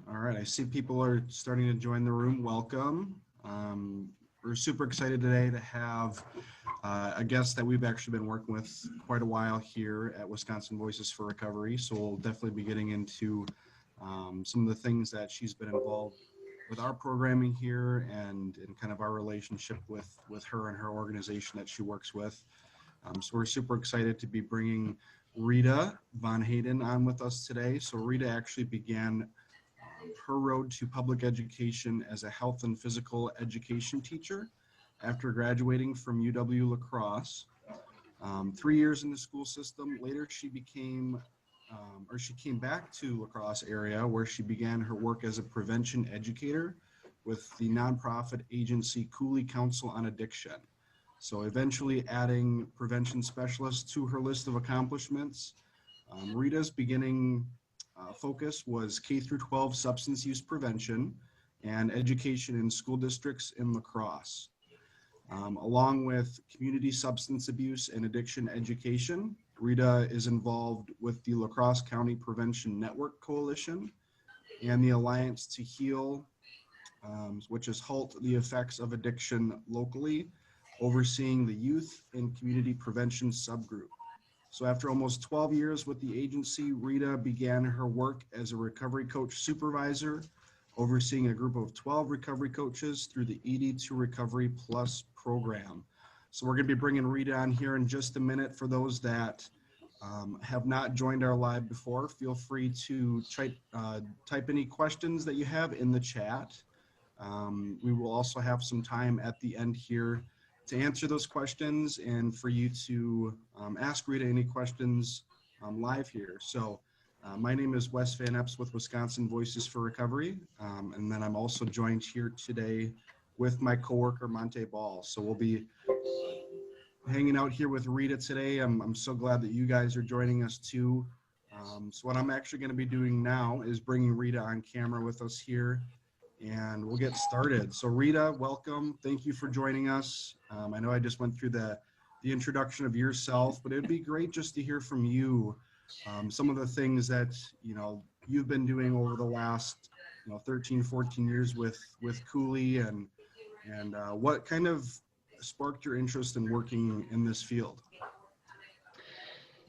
All right, I see people are starting to join the room. Welcome. We're super excited today to have a guest that we've actually been working with quite a while here at Wisconsin Voices for Recovery. So we'll definitely be getting into some of the things that she's been involved with our programming here and kind of our relationship with her and her organization that she works with. So we're super excited to be bringing Rita Von Haden on with us today. So Rita actually began her road to public education as a health and physical education teacher after graduating from UW-La Crosse. 3 years in the school system. Later, she came back to La Crosse area where she began her work as a prevention educator with the nonprofit agency Coulee Council on Addiction. So eventually adding prevention specialists to her list of accomplishments. Rita's beginning focus was K through 12 substance use prevention and education in school districts in La Crosse. Along with community substance abuse and addiction education, Rita is involved with the La Crosse County Prevention Network Coalition and the Alliance to Heal, which is Halt the Effects of Addiction locally, overseeing the youth and community prevention subgroup. So after almost 12 years with the agency, Rita began her work as a recovery coach supervisor, overseeing a group of 12 recovery coaches through the Ed2 Recovery Plus program. So we're going to be bringing Rita on here in just a minute. For those that have not joined our live before, feel free to type any questions that you have in the chat. We will also have some time at the end here to answer those questions and for you to ask Rita any questions live here. So my name is Wes Van Epps with Wisconsin Voices for Recovery. And then I'm also joined here today with my coworker, Monte Ball. So we'll be hanging out here with Rita today. I'm so glad that you guys are joining us too. So what I'm actually gonna be doing now is bringing Rita on camera with us here, and we'll get started. So Rita, welcome. Thank you for joining us. I know I just went through the introduction of yourself, but it'd be great just to hear from you some of the things that you've been doing over the last 13, 14 years with Coulee, and what kind of sparked your interest in working in this field.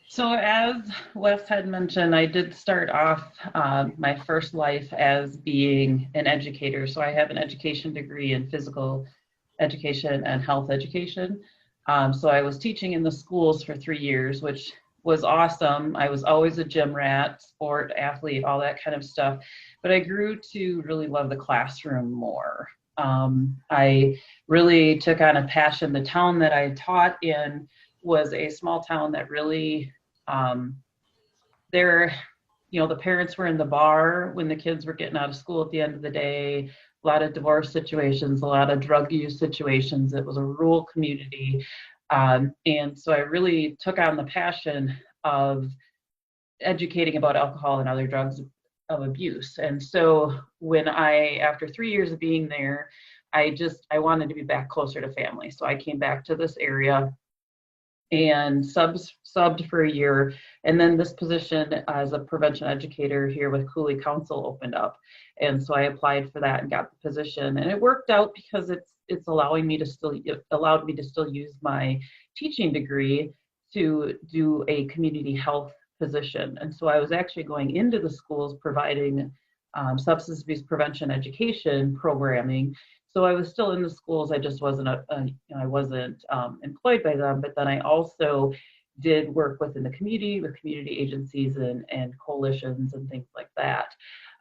So as Wes had mentioned, I did start off my first life as being an educator. So I have an education degree in physical education and health education. So I was teaching in the schools for 3 years, which was awesome. I was always a gym rat, sport, athlete, all that kind of stuff. But I grew to really love the classroom more. I really took on a passion. The town that I taught in was a small town that really the parents were in the bar when the kids were getting out of school at the end of the day, a lot of divorce situations, a lot of drug use situations. It was a rural community. And so I really took on the passion of educating about alcohol and other drugs of abuse. And so when after 3 years of being there, I wanted to be back closer to family. So I came back to this area and subbed for a year, and then this position as a prevention educator here with Coulee Council opened up, and so I applied for that and got the position, and it worked out because it allowed me to still use my teaching degree to do a community health position. And so I was actually going into the schools providing substance abuse prevention education programming. So I was still in the schools. I just wasn't employed by them. But then I also did work within the community with community agencies and coalitions and things like that.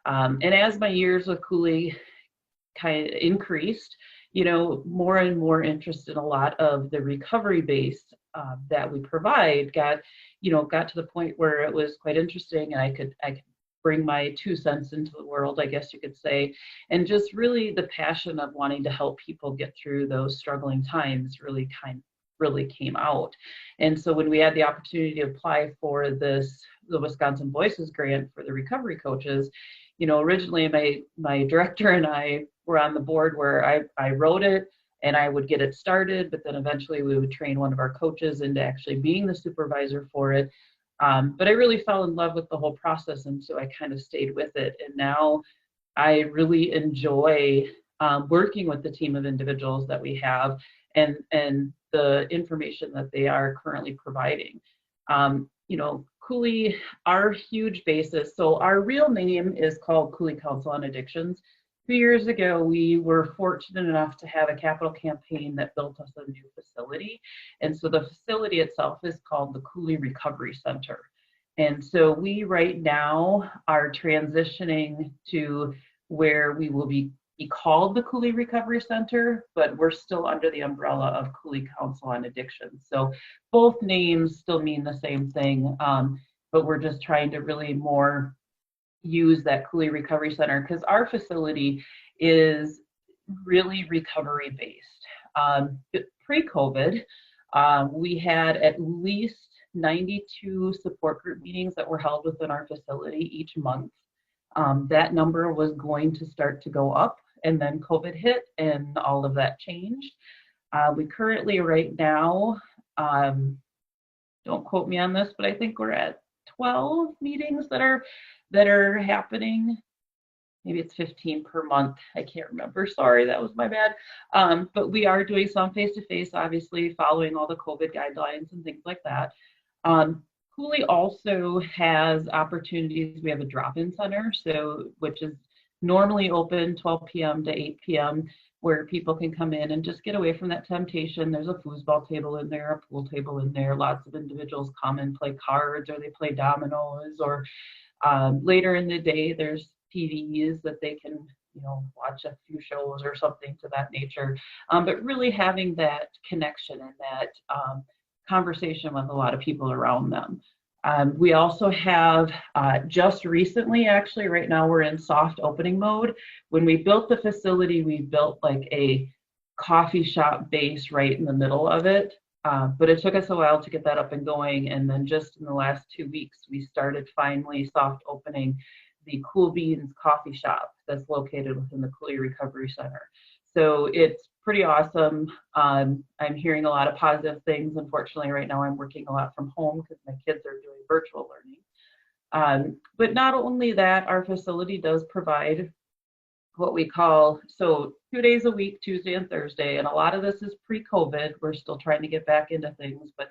And as my years with Coulee kind of increased, more and more interest in a lot of the recovery base that we provide got to the point where it was quite interesting, and I could bring my 2 cents into the world, I guess you could say, and just really the passion of wanting to help people get through those struggling times really came out. And so when we had the opportunity to apply for the Wisconsin Voices grant for the recovery coaches, originally my director and I were on the board where I wrote it and I would get it started, but then eventually we would train one of our coaches into actually being the supervisor for it. But I really fell in love with the whole process, and so I kind of stayed with it. And now I really enjoy working with the team of individuals that we have and the information that they are currently providing. Coulee, our huge basis, so our real name is called Coulee Council on Addictions. 2 years ago, we were fortunate enough to have a capital campaign that built us a new facility. And so the facility itself is called the Coulee Recovery Center. And so we right now are transitioning to where we will be called the Coulee Recovery Center, but we're still under the umbrella of Coulee Council on Addiction. So both names still mean the same thing, but we're just trying to really more use that Coulee Recovery Center because our facility is really recovery based. Pre-COVID, we had at least 92 support group meetings that were held within our facility each month. That number was going to start to go up, and then COVID hit and all of that changed. We currently right now, don't quote me on this, but I think we're at 12 meetings that are happening. Maybe it's 15 per month. I can't remember. Sorry, that was my bad. But we are doing some face-to-face, obviously, following all the COVID guidelines and things like that. Coulee also has opportunities. We have a drop-in center, which is normally open 12 p.m. to 8 p.m., where people can come in and just get away from that temptation. There's a foosball table in there, a pool table in there. Lots of individuals come and play cards, or they play dominoes, or later in the day, there's TVs that they can, watch a few shows or something to that nature. But really having that connection and that conversation with a lot of people around them. We also have just recently, actually, right now we're in soft opening mode. When we built the facility, we built like a coffee shop base right in the middle of it. But it took us a while to get that up and going. And then just in the last 2 weeks, we started finally soft opening the Cool Beans coffee shop that's located within the Coulee Recovery Center. So it's pretty awesome. I'm hearing a lot of positive things. Unfortunately, right now I'm working a lot from home because my kids are doing virtual learning. But not only that, our facility does provide what we call, 2 days a week, Tuesday and Thursday, and a lot of this is pre-COVID. We're still trying to get back into things, but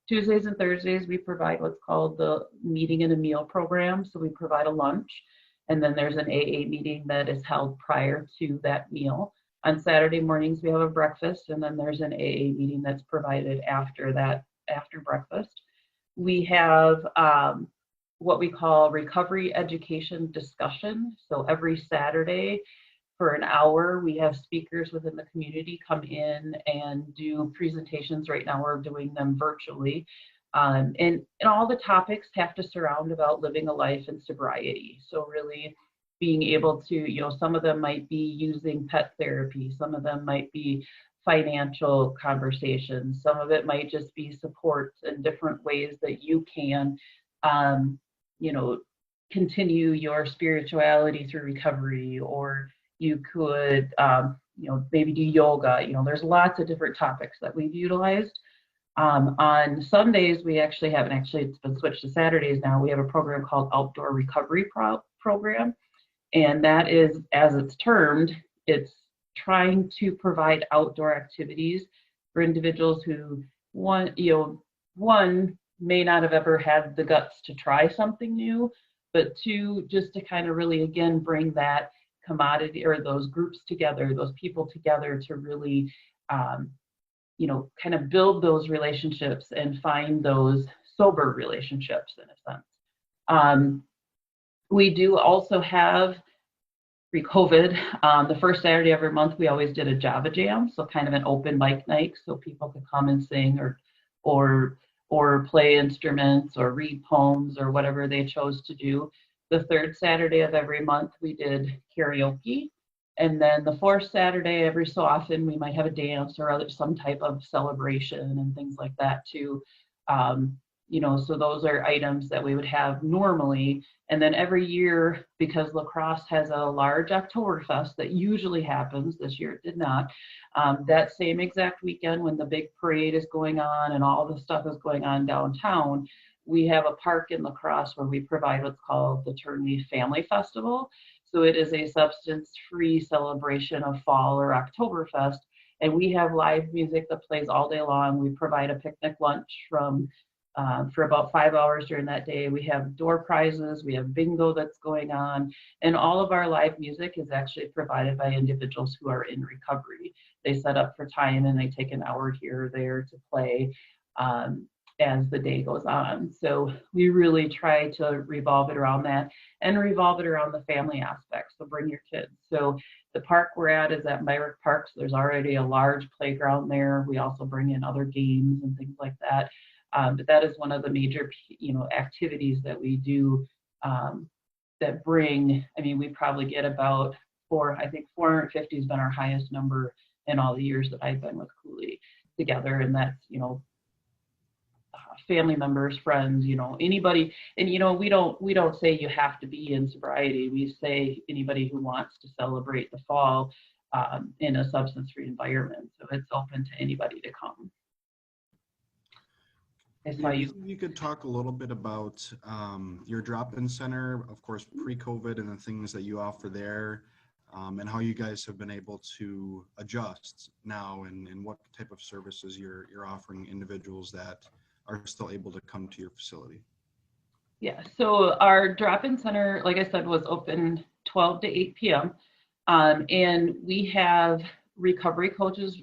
Tuesdays and Thursdays, we provide what's called the meeting and a meal program. So we provide a lunch, and then there's an AA meeting that is held prior to that meal. On Saturday mornings, we have a breakfast, and then there's an AA meeting that's provided after breakfast. We have what we call recovery education discussion. So every Saturday for an hour, we have speakers within the community come in and do presentations. Right now, we're doing them virtually. And all the topics have to surround about living a life in sobriety. So really being able to, some of them might be using pet therapy, some of them might be financial conversations, some of it might just be support in different ways that you can, continue your spirituality through recovery, or you could, maybe do yoga. There's lots of different topics that we've utilized. On Sundays, we actually have, and actually it's been switched to Saturdays now, we have a program called Outdoor Recovery Program. And that is, as it's termed, it's trying to provide outdoor activities for individuals who, one may not have ever had the guts to try something new, but two, just to kind of really, again, bring that commodity or those groups together, those people together to really, kind of build those relationships and find those sober relationships in a sense. We do also have, pre-COVID, the first Saturday every month, we always did a Java Jam, so kind of an open mic night, so people could come and sing or play instruments or read poems or whatever they chose to do. The third Saturday of every month, we did karaoke. And then the fourth Saturday, every so often, we might have a dance or some type of celebration and things like that too. So those are items that we would have normally. And then every year, because La Crosse has a large Oktoberfest that usually happens, this year it did not, that same exact weekend when the big parade is going on and all the stuff is going on downtown, we have a park in La Crosse where we provide what's called the Turnley Family Festival. So it is a substance-free celebration of fall or Oktoberfest. And we have live music that plays all day long. We provide a picnic lunch for about 5 hours during that day. We have door prizes, we have bingo that's going on, and all of our live music is actually provided by individuals who are in recovery. They set up for time and they take an hour here or there to play as the day goes on. So we really try to revolve it around that and revolve it around the family aspect. So bring your kids. So the park we're at is at Myrick Park. So there's already a large playground there. We also bring in other games and things like that. But that is one of the major, activities that we do that bring. I mean, we probably get about 450 has been our highest number in all the years that I've been with Coulee together, and that's family members, friends, anybody. And we don't say you have to be in sobriety. We say anybody who wants to celebrate the fall in a substance-free environment. So it's open to anybody to come. You could talk a little bit about your drop-in center, of course, pre-COVID, and the things that you offer there, and how you guys have been able to adjust now, and what type of services you're offering individuals that are still able to come to your facility. Yeah, so our drop-in center, like I said, was open 12 to 8 p.m. And we have recovery coaches,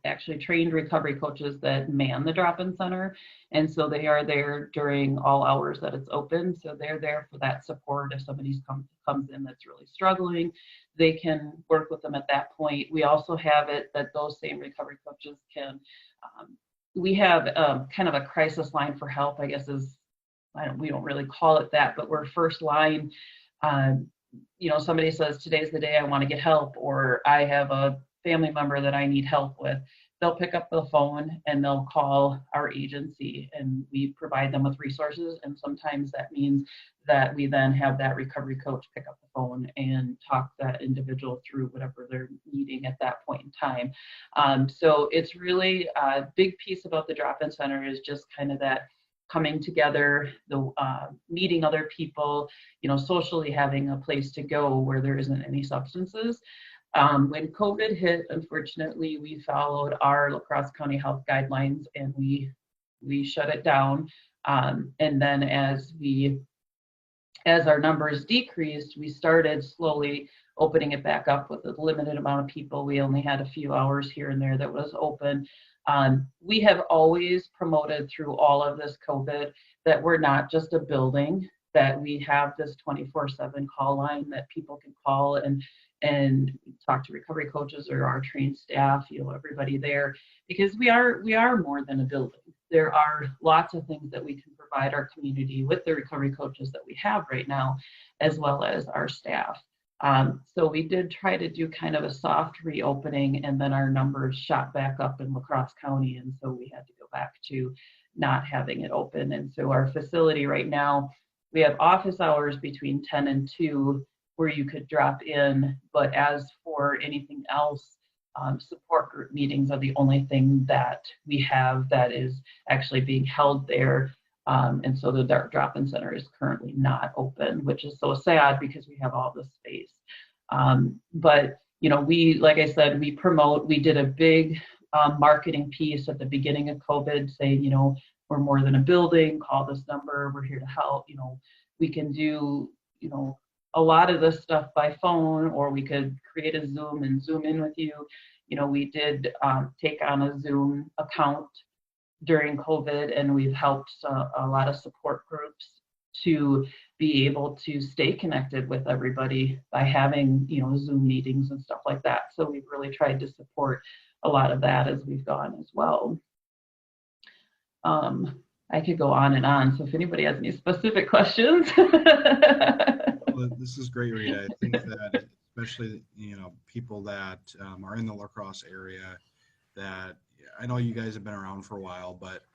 actually trained recovery coaches that man the drop-in center. And so they are there during all hours that it's open. So they're there for that support. If somebody comes in that's really struggling, they can work with them at that point. We also have it that those same recovery coaches can, we have kind of a crisis line for help, I guess we don't really call it that, but we're first line. Somebody says, today's the day I want to get help, or I have a family member that I need help with. They'll pick up the phone and they'll call our agency, and we provide them with resources. And sometimes that means that we then have that recovery coach pick up the phone and talk that individual through whatever they're needing at that point in time. So it's really a big piece about the drop-in center is just kind of that coming together, the meeting other people, socially having a place to go where there isn't any substances. When COVID hit, unfortunately, we followed our La Crosse County Health guidelines and we shut it down. And then as our numbers decreased, we started slowly opening it back up with a limited amount of people. We only had a few hours here and there that was open. We have always promoted through all of this COVID that we're not just a building, that we have this 24/7 call line that people can call and talk to recovery coaches or our trained staff, everybody there, because we are more than a building. There are lots of things that we can provide our community with the recovery coaches that we have right now, as well as our staff. So we did try to do kind of a soft reopening, and then our numbers shot back up in La Crosse County, and so we had to go back to not having it open. And so our facility right now, we have office hours between 10 and 2 where you could drop in, but as for anything else, support group meetings are the only thing that we have that is actually being held there. And so the drop-in center is currently not open, which is so sad because we have all this space. But like I said, we did a big marketing piece at the beginning of COVID saying, we're more than a building, call this number, we're here to help. We can do, a lot of this stuff by phone, or we could create a Zoom and Zoom in with you. We did take on a Zoom account during COVID, and we've helped a lot of support groups to be able to stay connected with everybody by having, Zoom meetings and stuff like that. So we've really tried to support a lot of that as we've gone as well. I could go on and on. So if anybody has any specific questions. Well, this is great, Rita. I think that especially, people that are in the La Crosse area, that I know you guys have been around for a while, but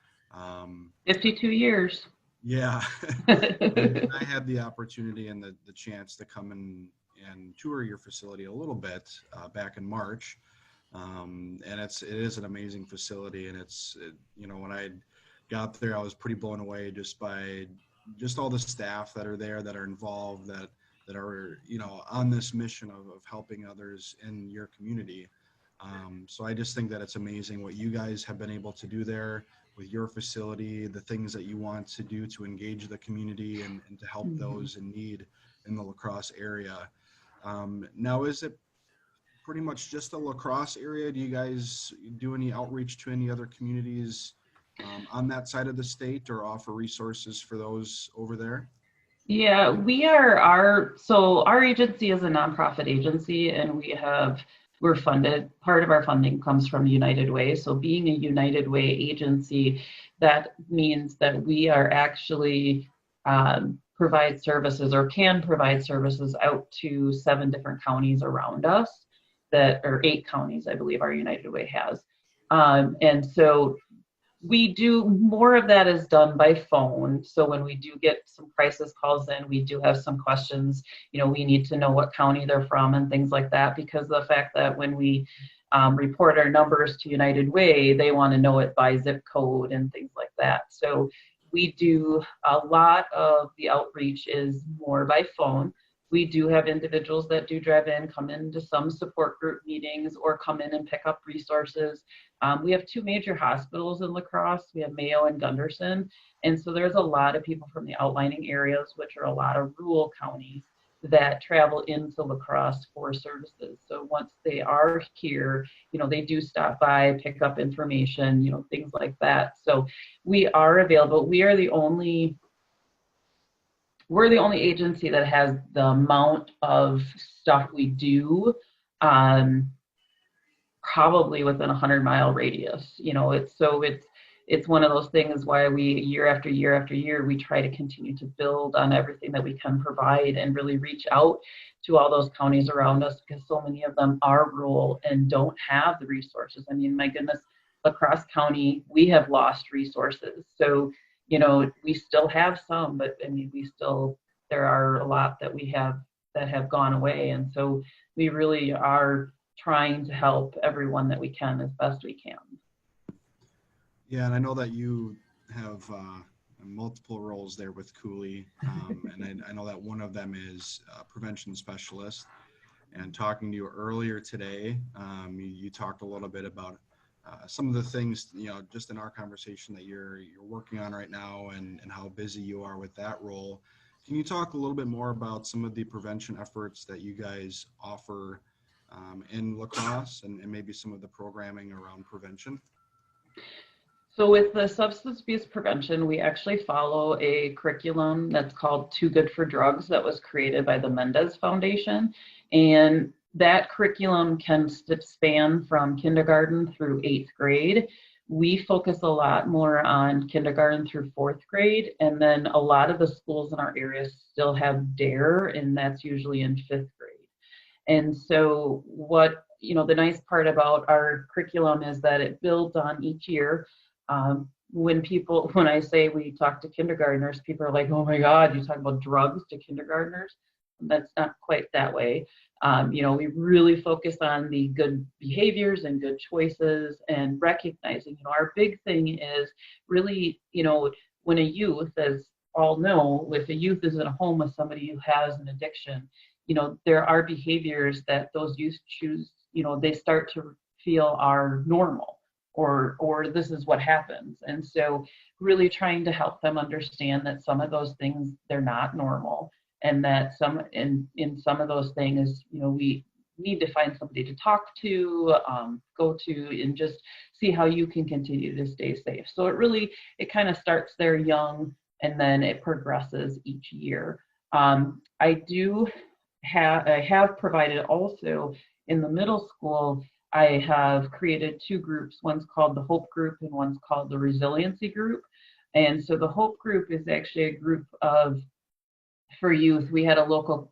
52 years. Yeah. I had the opportunity and the chance to come and tour your facility a little bit back in March. And it is an amazing facility, and when I got there, I was pretty blown away just by all the staff that are there, that are involved, that that are, on this mission of helping others in your community. So I just think that it's amazing what you guys have been able to do there with your facility, the things that you want to do to engage the community and to help those in need in the La Crosse area. Now, is it pretty much just the La Crosse area? Do you guys do any outreach to any other communities on that side of the state, or offer resources for those over there? Yeah, so our agency is a nonprofit agency, and we're funded. Part of our funding comes from United Way. So being a United Way agency, that means that we are actually provide services, or can provide services, out to 7 different counties around us, or 8 counties, I believe our United Way has. And so we do more of that is done by phone. So when we do get some crisis calls in, we do have some questions. We need to know what county they're from and things like that, because of the fact that when we report our numbers to United Way, they want to know it by zip code and things like that. So we do a lot of the outreach is more by phone. We do have individuals that do drive in, come into some support group meetings, or come in and pick up resources. We have 2 major hospitals in La Crosse. We have Mayo and Gunderson. And so there's a lot of people from the outlying areas, which are a lot of rural counties, that travel into La Crosse for services. So once they are here, they do stop by, pick up information, things like that. So we are available. We're the only agency that has the amount of stuff we do, probably within a 100-mile radius. It's one of those things why we, year after year after year, we try to continue to build on everything that we can provide and really reach out to all those counties around us, because so many of them are rural and don't have the resources. I mean, my goodness, La Crosse County, we have lost resources. So we still have some, but I mean, there are a lot that we have that have gone away. And so we really are trying to help everyone that we can as best we can. Yeah, and I know that you have multiple roles there with Coulee, and I know that one of them is prevention specialist. And talking to you earlier today, you talked a little bit about some of the things, just in our conversation, that you're working on right now, and how busy you are with that role. Can you talk a little bit more about some of the prevention efforts that you guys offer in La Crosse, and maybe some of the programming around prevention? So with the substance abuse prevention, we actually follow a curriculum that's called Too Good for Drugs, that was created by the Mendez Foundation. And that curriculum can span from kindergarten through 8th grade. We focus a lot more on kindergarten through 4th grade. And then a lot of the schools in our area still have DARE, and that's usually in 5th grade. And so the nice part about our curriculum is that it builds on each year. When I say we talk to kindergartners, people are like, oh my God, you talk about drugs to kindergartners? That's not quite that way. We really focus on the good behaviors and good choices, and recognizing, our big thing is really, when a youth, as all know, if a youth is in a home with somebody who has an addiction, there are behaviors that those youth choose, they start to feel are normal, or this is what happens. And so really trying to help them understand that some of those things, they're not normal, and that in some of those things, we need to find somebody to talk to, go to, and just see how you can continue to stay safe. So it kind of starts there young, and then it progresses each year. I have provided also in the middle school, I have created 2 groups. One's called the Hope Group and one's called the Resiliency Group. And so the Hope Group is actually a group for youth. We had a local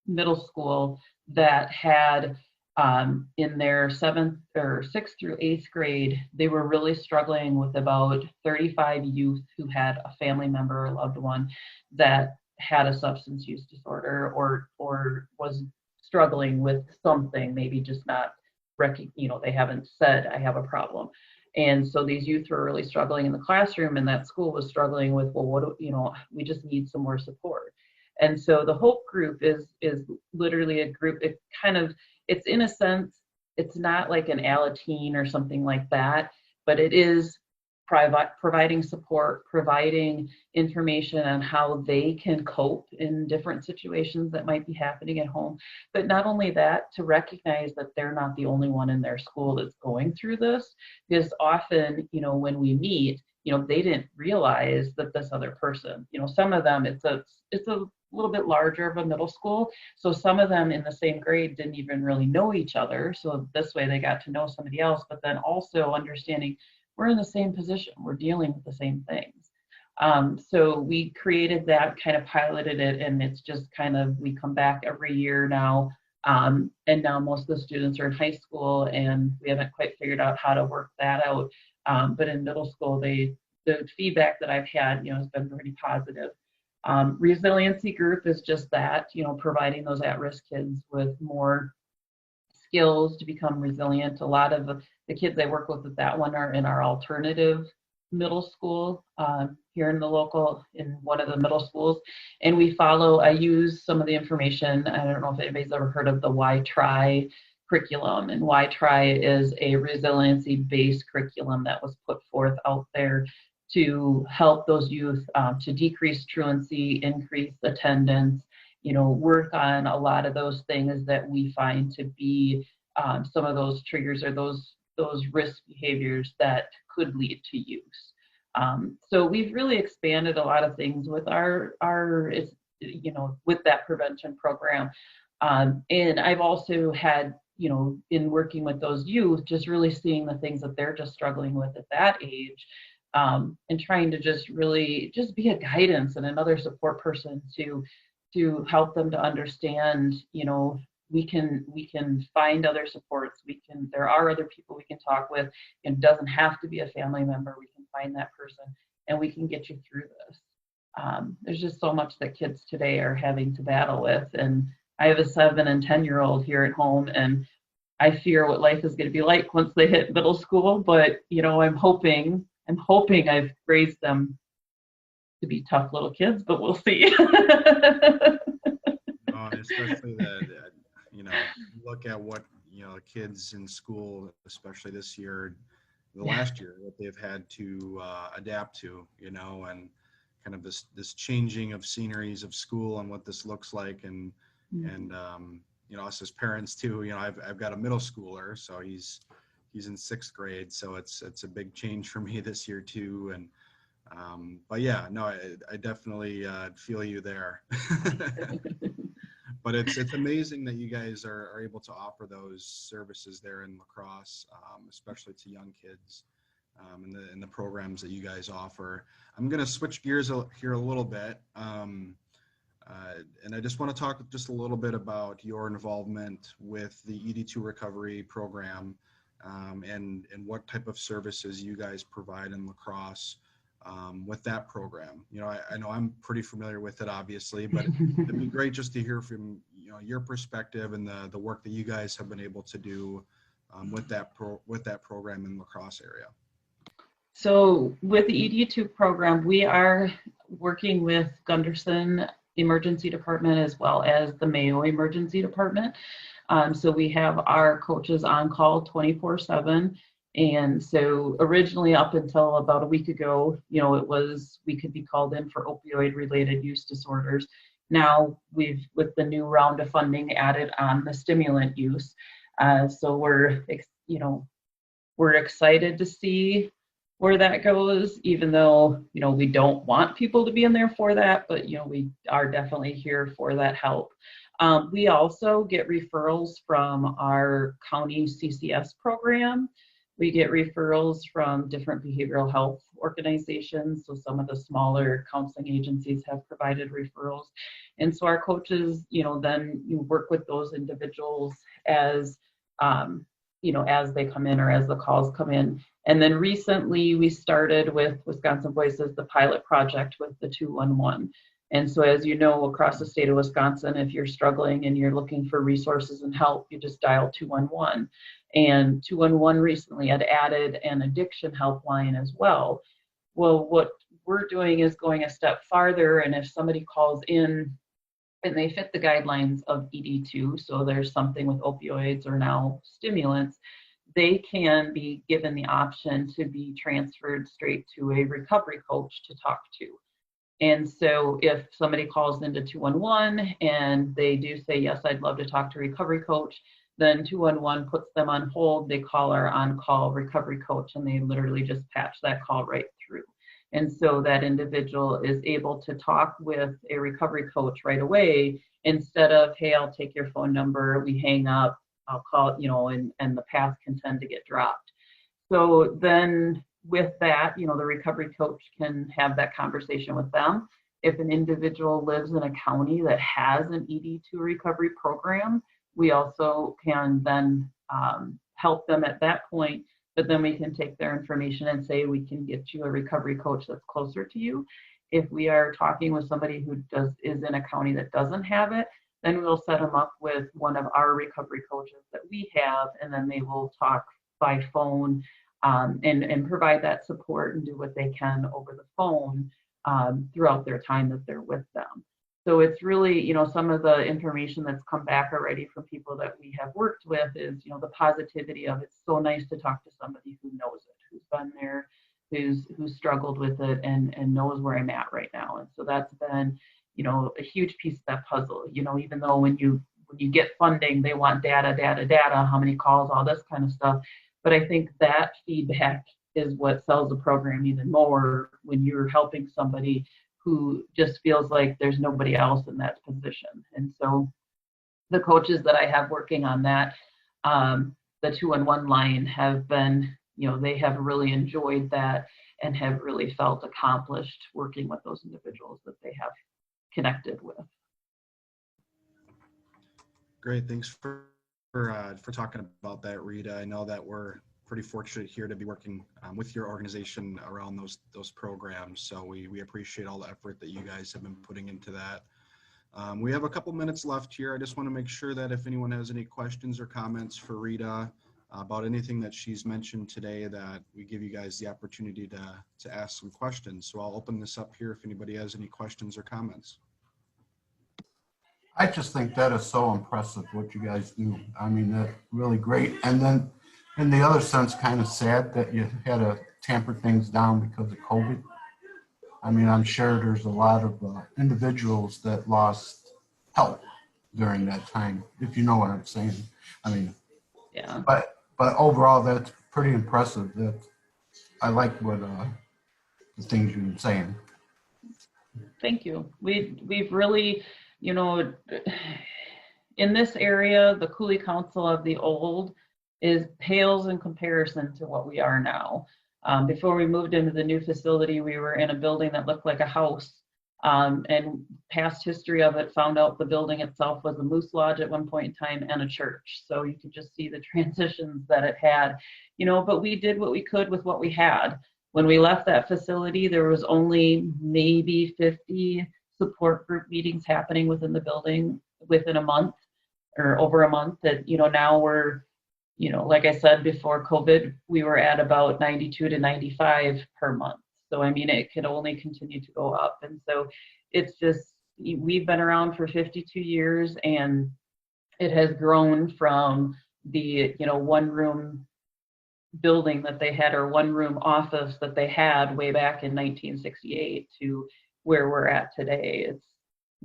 middle school that had in their 6th through 8th grade, they were really struggling with about 35 youth who had a family member or loved one that had a substance use disorder, or was struggling with something, maybe just not they haven't said, I have a problem. And so these youth were really struggling in the classroom, and that school was struggling with, we just need some more support. And so the Hope group is literally a group. It's in a sense, it's not like an Alateen or something like that, but it is providing support, providing information on how they can cope in different situations that might be happening at home. But not only that, to recognize that they're not the only one in their school that's going through this, because often, when we meet, they didn't realize that this other person, some of them, it's a little bit larger of a middle school. So some of them in the same grade didn't even really know each other. So this way they got to know somebody else, but then also understanding we're in the same position, we're dealing with the same things. So we created that, kind of piloted it, and it's just kind of, we come back every year now. And now most of the students are in high school, and we haven't quite figured out how to work that out. But in middle school, the feedback that I've had, has been pretty positive. Resiliency group is just that, providing those at-risk kids with more skills to become resilient. A lot of the kids I work with that one are in our alternative middle school here in one of the middle schools. And I use some of the information. I don't know if anybody's ever heard of the Why Try curriculum. And Why Try is a resiliency-based curriculum that was put forth out there to help those youth to decrease truancy, increase attendance, work on a lot of those things that we find to be some of those triggers or those risk behaviors that could lead to use. So we've really expanded a lot of things with with that prevention program. And I've also had, in working with those youth, just really seeing the things that they're just struggling with at that age. And trying to just really just be a guidance and another support person to help them to understand, we can find other supports. There are other people we can talk with. It doesn't have to be a family member. We can find that person and we can get you through this. There's just so much that kids today are having to battle with. And I have a 7 and 10-year-old here at home, and I fear what life is going to be like once they hit middle school. But, I'm hoping I've raised them to be tough little kids, but we'll see. Especially that, look at what, kids in school, especially this year, last year, what they've had to adapt to, and kind of this changing of sceneries of school and what this looks like. And, us as parents too, I've got a middle schooler, so he's in 6th grade. So it's a big change for me this year too. And, but yeah, no, I definitely feel you there. But it's amazing that you guys are able to offer those services there in La Crosse, especially to young kids, and the programs that you guys offer. I'm going to switch gears here a little bit, and I just want to talk just a little bit about your involvement with the Ed2 Recovery program, and what type of services you guys provide in La Crosse. With that program, I know I'm pretty familiar with it, obviously, but it'd be great just to hear from your perspective and the work that you guys have been able to do with that program in La Crosse area. So with the ED2 program, we are working with Gunderson Emergency Department as well as the Mayo Emergency Department. So we have our coaches on call 24/7. And so originally, up until about a week ago, we could be called in for opioid related use disorders. Now we've, with the new round of funding, added on the stimulant use. So we're excited to see where that goes, even though, we don't want people to be in there for that, but, we are definitely here for that help. We also get referrals from our county CCS program. We get referrals from different behavioral health organizations. So some of the smaller counseling agencies have provided referrals. And so our coaches, then you work with those individuals as, as they come in or as the calls come in. And then recently we started with Wisconsin Voices, the pilot project with the 211. And so as you know, across the state of Wisconsin, if you're struggling and you're looking for resources and help, you just dial 211. And 211 recently had added an addiction helpline as well. Well, what we're doing is going a step farther, and if somebody calls in and they fit the guidelines of ED2, so there's something with opioids or now stimulants, they can be given the option to be transferred straight to a recovery coach to talk to. And so if somebody calls into 211 and they do say, yes, I'd love to talk to a recovery coach, then 211 puts them on hold. They call our on-call recovery coach, and they literally just patch that call right through. And so that individual is able to talk with a recovery coach right away, instead of, hey, I'll take your phone number, we hang up, I'll call, and the path can tend to get dropped. So then with that, the recovery coach can have that conversation with them. If an individual lives in a county that has an ED2 recovery program, we also can then help them at that point, but then we can take their information and say, we can get you a recovery coach that's closer to you. If we are talking with somebody who is in a county that doesn't have it, then we'll set them up with one of our recovery coaches that we have, and then they will talk by phone and provide that support and do what they can over the phone throughout their time that they're with them. So it's really, some of the information that's come back already from people that we have worked with is, the positivity of it's so nice to talk to somebody who knows it, who's been there, who's struggled with it and knows where I'm at right now. And so that's been, a huge piece of that puzzle. Even though when you get funding, they want data, how many calls, all this kind of stuff. But I think that feedback is what sells the program even more, when you're helping somebody who just feels like there's nobody else in that position. And so the coaches that I have working on that, the 211 line, have been, they have really enjoyed that and have really felt accomplished working with those individuals that they have connected with. Great, thanks for talking about that, Rita. I know that we're pretty fortunate here to be working with your organization around those programs. So we appreciate all the effort that you guys have been putting into that. We have a couple minutes left here. I just want to make sure that if anyone has any questions or comments for Rita about anything that she's mentioned today, that we give you guys the opportunity to ask some questions. So I'll open this up here if anybody has any questions or comments. I just think that is so impressive what you guys do. I mean, that's really great. And then in the other sense, kind of sad that you had to tamper things down because of COVID. I mean, I'm sure there's a lot of individuals that lost help during that time, if you know what I'm saying. I mean, yeah. But overall, that's pretty impressive. That I like what the things you've been saying. Thank you. We've really, in this area, the Coulee Council of the old pales in comparison to what we are now. Before we moved into the new facility, we were in a building that looked like a house. And past history of it found out the building itself was a moose lodge at one point in time and a church. So you could just see the transitions that it had, but we did what we could with what we had. When we left that facility, there was only maybe 50 support group meetings happening within the building within a month or over a month. That, now we're, like I said, before COVID, we were at about 92 to 95 per month. So, I mean, it can only continue to go up. And so it's just, we've been around for 52 years, and it has grown from the, one room building that they had, or one room office that they had way back in 1968 to where we're at today. It's,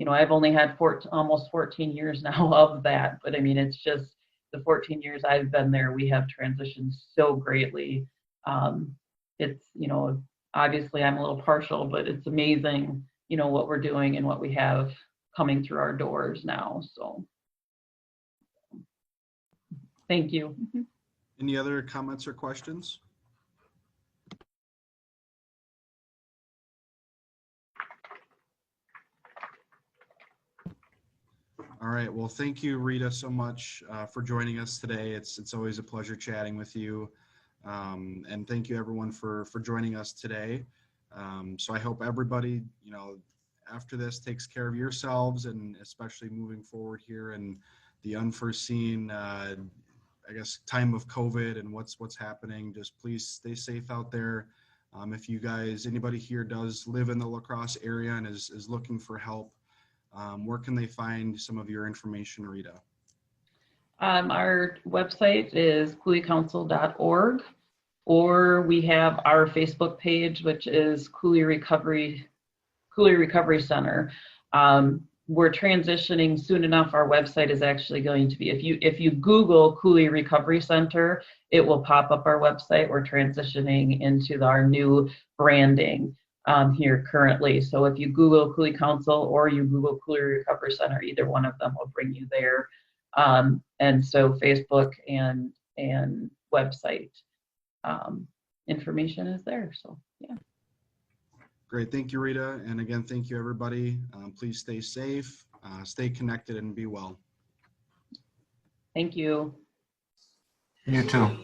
I've only had almost 14 years now of that, but I mean, it's just the 14 years I've been there, we have transitioned so greatly. It's, obviously I'm a little partial, but it's amazing, what we're doing and what we have coming through our doors now. So thank you. Any other comments or questions? All right, well, thank you, Rita, so much for joining us today. It's always a pleasure chatting with you. And thank you everyone for joining us today. So I hope everybody, after this takes care of yourselves, and especially moving forward here in the unforeseen, I guess, time of COVID and what's happening. Just please stay safe out there. If you guys, anybody here does live in the La Crosse area and is looking for help, where can they find some of your information, Rita? Our website is couleecouncil.org, or we have our Facebook page, which is Coulee Recovery Center. We're transitioning soon enough. Our website is actually going to be, if you Google Coulee Recovery Center, it will pop up our website. We're transitioning into our new branding here currently. So if you Google Coulee Council or you Google Coulee Recovery Center, either one of them will bring you there. And so Facebook and website information is there. So yeah. Great. Thank you, Rita. And again, thank you, everybody. Please stay safe, stay connected, and be well. Thank you. You too.